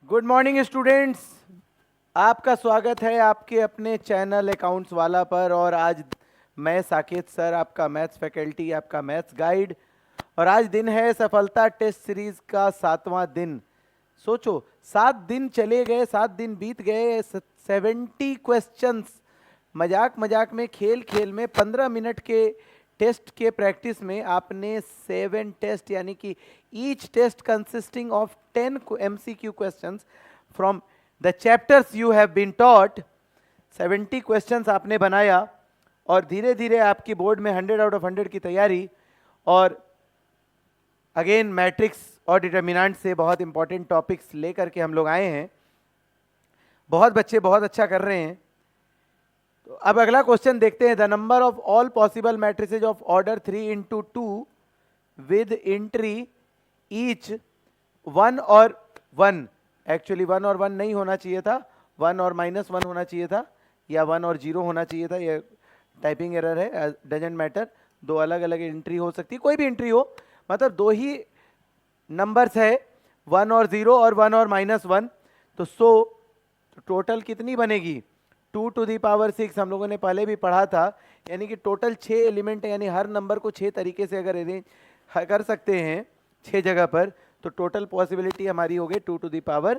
Good morning students. आपका स्वागत है आपके अपने चैनल अकाउंट्स वाला पर। और आज मैं साकेत सर, आपका मैथ्स फैकल्टी, आपका मैथ्स गाइड। और आज दिन है सफलता टेस्ट सीरीज का 7वां दिन। सोचो, 7 दिन चले गए, 7 दिन बीत गए, 70 क्वेश्चंस। मजाक मजाक में, खेल खेल में, 15 मिनट के टेस्ट के प्रैक्टिस में आपने 7 टेस्ट, यानी कि each test consisting of 10 MCQ questions from the chapters you have been taught, 70 questions आपने बनाया। और धीरे धीरे आपकी बोर्ड में 100 आउट ऑफ 100 की तैयारी। और अगेन मैट्रिक्स और डिटर्मिनेंट से बहुत इंपॉर्टेंट टॉपिक्स लेकर के हम लोग आए हैं। बहुत बच्चे बहुत अच्छा कर रहे हैं। तो अब अगला क्वेश्चन देखते हैं। The number of all possible matrices of order 3 into 2 with entry each 1 और 1। एक्चुअली 1 और 1 नहीं होना चाहिए था, 1 और -1 होना चाहिए था, या 1 और 0 होना चाहिए था। ये टाइपिंग एरर है, डजेंट मैटर। दो अलग अलग एंट्री हो सकती है, कोई भी एंट्री हो, मतलब दो ही नंबर्स है, 1 और 0 और 1 और -1। तो टोटल कितनी बनेगी? 2 to the power 6 हम लोगों ने पहले भी पढ़ा था। यानी कि टोटल 6 एलिमेंट है, यानी हर नंबर को 6 तरीके से अगर अरेंज कर सकते हैं 6 जगह पर, तो टोटल पॉसिबिलिटी हमारी हो गई 2 to the power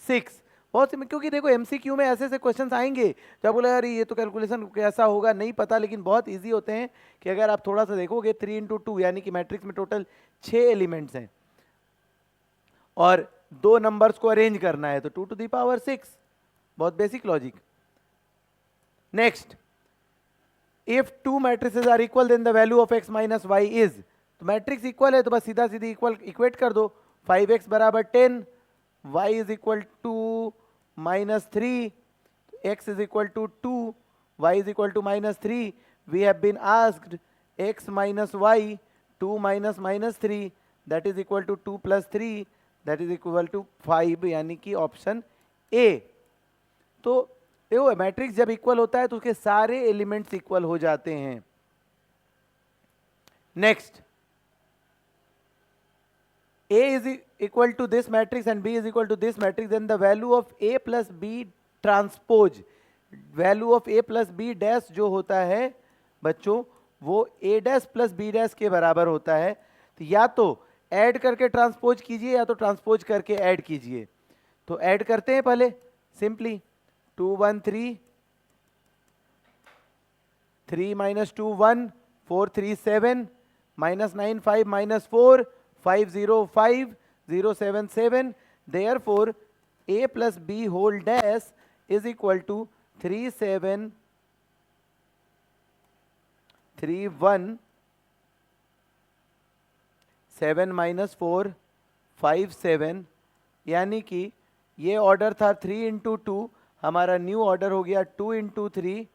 6। बहुत सिंपल, क्योंकि देखो एमसीक्यू में ऐसे ऐसे क्वेश्चंस आएंगे जब बोले यार ये तो कैलकुलेशन कैसा होगा नहीं पता, लेकिन बहुत इजी होते हैं कि अगर आप थोड़ा सा देखोगे 3 into 2, यानी कि मैट्रिक्स में टोटल 6 एलिमेंट्स हैं और 2 नंबर्स को अरेंज करना है, तो 2 to the power 6। बहुत basic logic. Next, if 2 matrices are equal then the value of x minus y is. तो मैट्रिक्स इक्वल है तो बस सीधा सीधी इक्वेट कर दो। 5x बराबर 10, y is equal to -3, x is equal to 2, y is equal to -3। We have been asked x minus y, 2 minus -3, that is equal to 2 + 3, that is equal to 5, यानी कि option A. तो देखो matrix जब equal होता है तो उसके सारे एलिमेंट्स इक्वल हो जाते हैं। Next, A is equal to this matrix and B is equal to this matrix, then the value of A plus B transpose, value of A plus B dash जो होता है बच्चों, वो A dash plus B dash के बराबर होता है। तो या तो ऐड करके ट्रांसपोज कीजिए या तो ट्रांसपोज करके ऐड कीजिए। तो ऐड करते हैं पहले simply, 2 1 3, 3 - 2 1, 4 3 7, -9 5 -4, 5 0 5, 0 7 7। Therefore, A plus B whole dash is equal to 3 7 3 1 7 -4 5 7। यानी कि ये ऑर्डर था 3 into 2, हमारा न्यू ऑर्डर हो गया 2 into 3।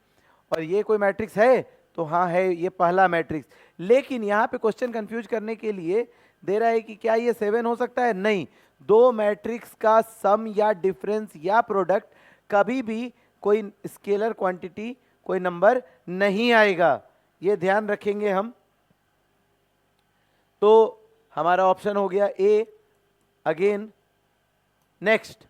और ये कोई मैट्रिक्स है तो हाँ है, ये पहला मैट्रिक्स। लेकिन यहाँ पे क्वेश्चन कंफ्यूज करने के लिए दे रहा है कि क्या ये 7 हो सकता है? नहीं, दो मैट्रिक्स का सम या डिफरेंस या प्रोडक्ट कभी भी कोई स्केलर क्वांटिटी, कोई नंबर नहीं आएगा, ये ध्यान रखेंगे हम। तो हमारा ऑप्शन हो गया A again. Next,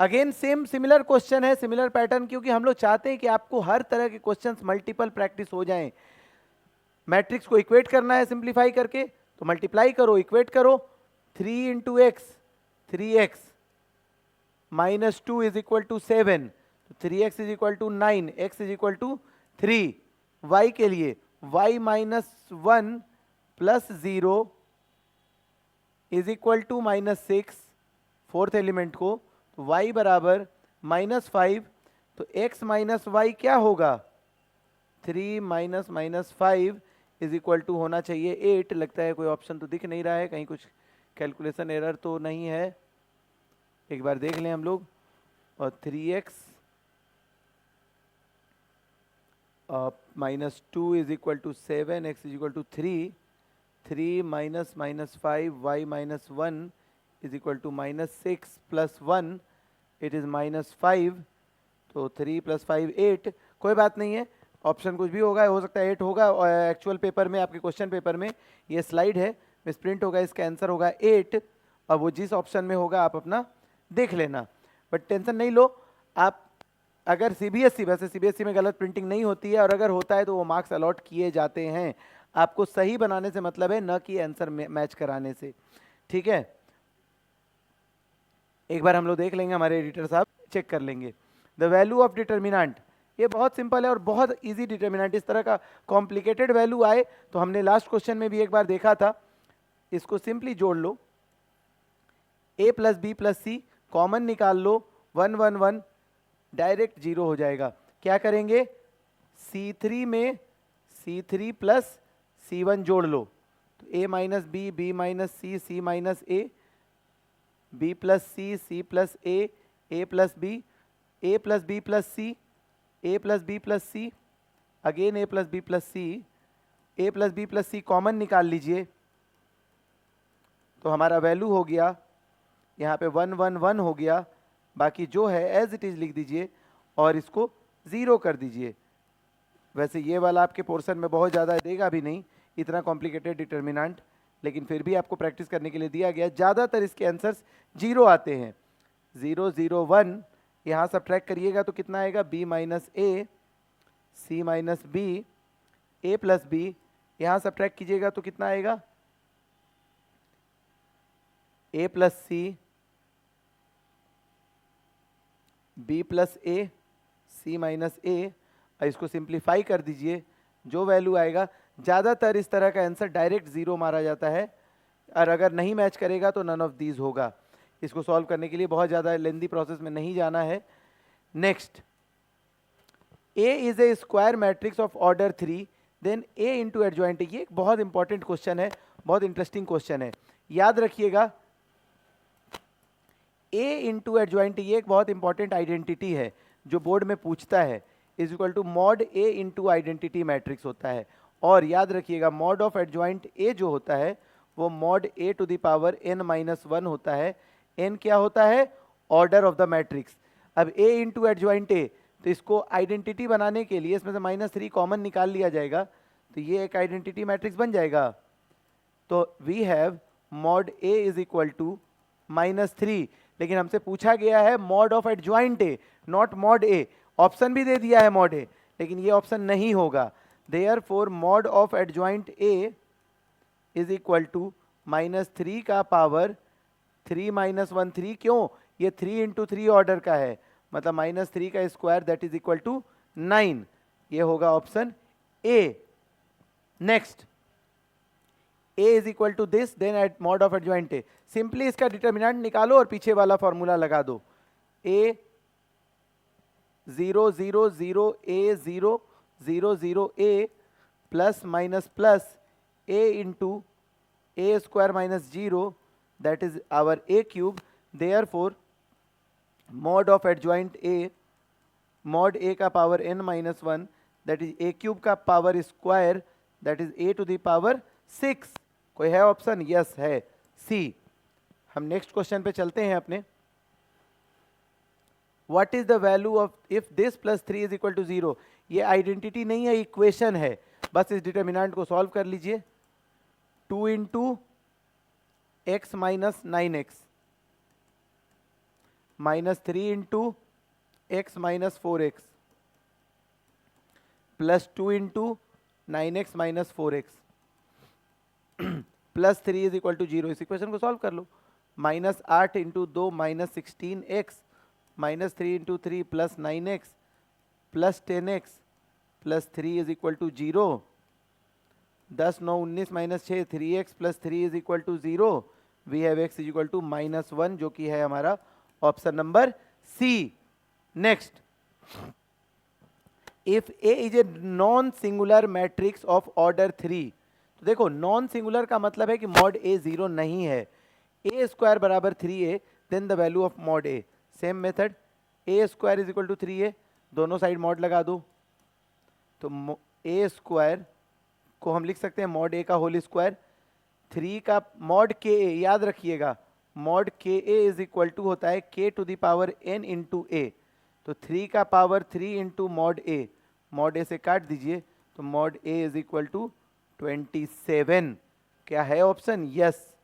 again same similar question है, सिमिलर पैटर्न, क्योंकि हम लोग चाहते हैं कि आपको हर तरह के क्वेश्चंस मल्टीपल प्रैक्टिस हो जाएं। मैट्रिक्स को इक्वेट करना है सिंप्लीफाई करके, तो मल्टीप्लाई करो, इक्वेट करो। 3 into x, 3x -2 is equal to 7, तो 3x is equal to 9, x is equal to 3। y के लिए y -1 + 0 is equal to -6, fourth element को, तो y बराबर -5। तो x माइनस वाई क्या होगा? 3 - -5 इज इक्वल टू होना चाहिए 8। लगता है कोई ऑप्शन तो दिख नहीं रहा है, कहीं कुछ कैलकुलेशन एरर तो नहीं है, एक बार देख लें हम लोग। और 3x -2 is equal to 7, x is equal to 3, 3 -5, y -1 is equal to -6 + 1, it is -5। तो 3 + 5 8, कोई बात नहीं है, ऑप्शन कुछ भी होगा, हो सकता है 8 होगा। और एक्चुअल पेपर में, आपके क्वेश्चन पेपर में ये स्लाइड है, मिसप्रिंट होगा, इसका आंसर होगा 8। और वो जिस ऑप्शन में होगा आप अपना देख लेना, बट टेंशन नहीं लो। आप अगर सीबीएसई, वैसे सीबीएसई में गलत प्रिंटिंग नहीं होती है, और अगर होता है तो वो मार्क्स अलॉट किए जाते हैं। आपको सही बनाने से मतलब है, न कि आंसर मैच कराने से, ठीक है। एक बार हम लोग देख लेंगे, हमारे एडिटर साहब चेक कर लेंगे। द वैल्यू ऑफ डिटर्मिनेंट, ये बहुत सिंपल है और बहुत इजी डिटर्मिनेंट। इस तरह का कॉम्प्लिकेटेड वैल्यू आए तो हमने लास्ट क्वेश्चन में भी एक बार देखा था, इसको सिंपली जोड़ लो, a plus b plus c common निकाल लो, 1 1 1 डायरेक्ट 0 हो जाएगा। क्या करेंगे, C3 में C3 प्लस C1 जोड़ लो, तो a minus b, b minus c, c minus a, b plus c, c plus a plus b, A plus b plus c, a plus b plus c, again a plus b plus c, a plus b plus c common निकाल लीजिए, तो हमारा value हो गया यहाँ पे 1 1 1 हो गया। बाकी जो है एज इट इज लिख दीजिए और इसको 0 कर दीजिए। वैसे ये वाला आपके पोर्शन में बहुत ज़्यादा देगा भी नहीं इतना कॉम्प्लिकेटेड डिटर्मिनेंट, लेकिन फिर भी आपको प्रैक्टिस करने के लिए दिया गया। ज़्यादातर इसके आंसर्स 0 आते हैं। 0 0 1 यहाँ सब्ट्रैक्ट करिएगा तो कितना आएगा, b minus A, C minus B, A plus B, यहाँ सब्ट्रैक्ट कीजिएगा तो कितना आएगा, a plus C, B plus A, C minus A. इसको सिंप्लीफाई कर दीजिए, जो वैल्यू आएगा, ज़्यादातर इस तरह का आंसर डायरेक्ट 0 मारा जाता है, और अगर नहीं मैच करेगा तो नन ऑफ दीज होगा। इसको सॉल्व करने के लिए बहुत ज़्यादा लेंदी प्रोसेस में नहीं जाना है। Next, A is a square matrix of order 3, then A into adjoint. ये एक बहुत इंपॉर्टेंट क्वेश्चन है, बहुत इंटरेस्टिंग क्वेश्चन है, याद रखिएगा। A इंटू एडजॉइंट ये एक बहुत इंपॉर्टेंट आइडेंटिटी है जो बोर्ड में पूछता है, is equal to mod A into identity matrix होता है। और याद रखिएगा, मॉड ऑफ एडजॉइंट A जो होता है वो mod A to the power n minus 1 होता है। n क्या होता है, ऑर्डर ऑफ द मैट्रिक्स। अब A इंटू एडजॉइंट A, तो इसको आइडेंटिटी बनाने के लिए इसमें से -3 कॉमन निकाल लिया जाएगा, तो ये एक आइडेंटिटी मैट्रिक्स बन जाएगा। तो we have mod A is equal to -3, लेकिन हमसे पूछा गया है mod of adjoint A, not mod A। Option भी दे दिया है मॉड A, लेकिन ये ऑप्शन नहीं होगा। Therefore mod of adjoint A is equal to -3 का पावर 3 माइनस 1 3, क्यों, ये 3 इंटू 3 ऑर्डर का है, मतलब -3 का square that is equal to 9। ये होगा option A। Next, A is equal to this, then at mod of adjoint A। Simply इसका डिटर्मिनेंट निकालो और पीछे वाला फॉर्मूला लगा दो। A 0 0 0 A 0 0 0 A plus minus plus A into A square minus 0 that is our A cube. Therefore mod of adjoint A, mod A का power n minus 1 that is A cube का power square that is A to the power 6। कोई है option, yes है, C। हम next question पे चलते हैं अपने। What is the value of if this plus 3 is equal to 0। ये आइडेंटिटी नहीं है, इक्वेशन है, बस इस डिटर्मिनेंट को सॉल्व कर लीजिए। 2 into x minus 9x minus 3 into x minus 4x plus 2 into 9x minus 4x plus 3 is equal to 0। इस इक्वेशन को सॉल्व कर लो। -8 into 2 minus 16x minus 3 into 3 plus 9x plus 10x plus 3 is equal to 0। 10 9 19 minus 6 3x plus 3 is equal to 0। We have x is equal to -1, जो कि है हमारा option number C। Next, if A is a non singular matrix of order 3। तो देखो, non singular का मतलब है कि मॉड A 0 नहीं है। A स्क्वायर बराबर 3A, then the value of mod A। Same method, A square is equal to 3A, दोनों साइड मॉड लगा दो, तो A स्क्वायर को हम लिख सकते हैं मॉड A का होल स्क्वायर। 3 का मॉड KA, याद रखिएगा, mod KA is equal to होता है K to the power n into A। तो 3 का पावर 3 इंटू मॉड A से काट दीजिए, तो mod A is equal to 27। क्या है ऑप्शन, यस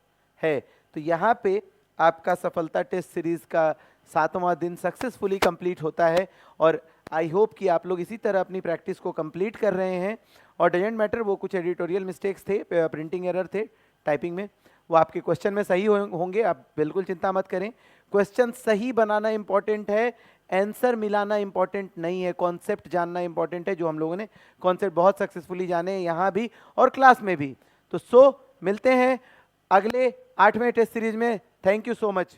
है। तो यहाँ पे आपका सफलता टेस्ट सीरीज़ का 7वां दिन सक्सेसफुली कंप्लीट होता है। और आई होप कि आप लोग इसी तरह अपनी प्रैक्टिस को कंप्लीट कर रहे हैं। और डजेंट मैटर वो कुछ एडिटोरियल मिस्टेक्स थे, प्रिंटिंग एरर थे टाइपिंग में, वो आपके क्वेश्चन में सही होंगे, आप बिल्कुल चिंता मत करें। क्वेश्चन सही बनाना इंपॉर्टेंट है, आंसर मिलाना इंपॉर्टेंट नहीं है। कॉन्सेप्ट जानना इंपॉर्टेंट है, जो हम लोगों ने कॉन्सेप्ट बहुत सक्सेसफुली जाने हैं यहाँ भी और क्लास में भी। तो मिलते हैं अगले 8वें टेस्ट सीरीज में। Thank you so much.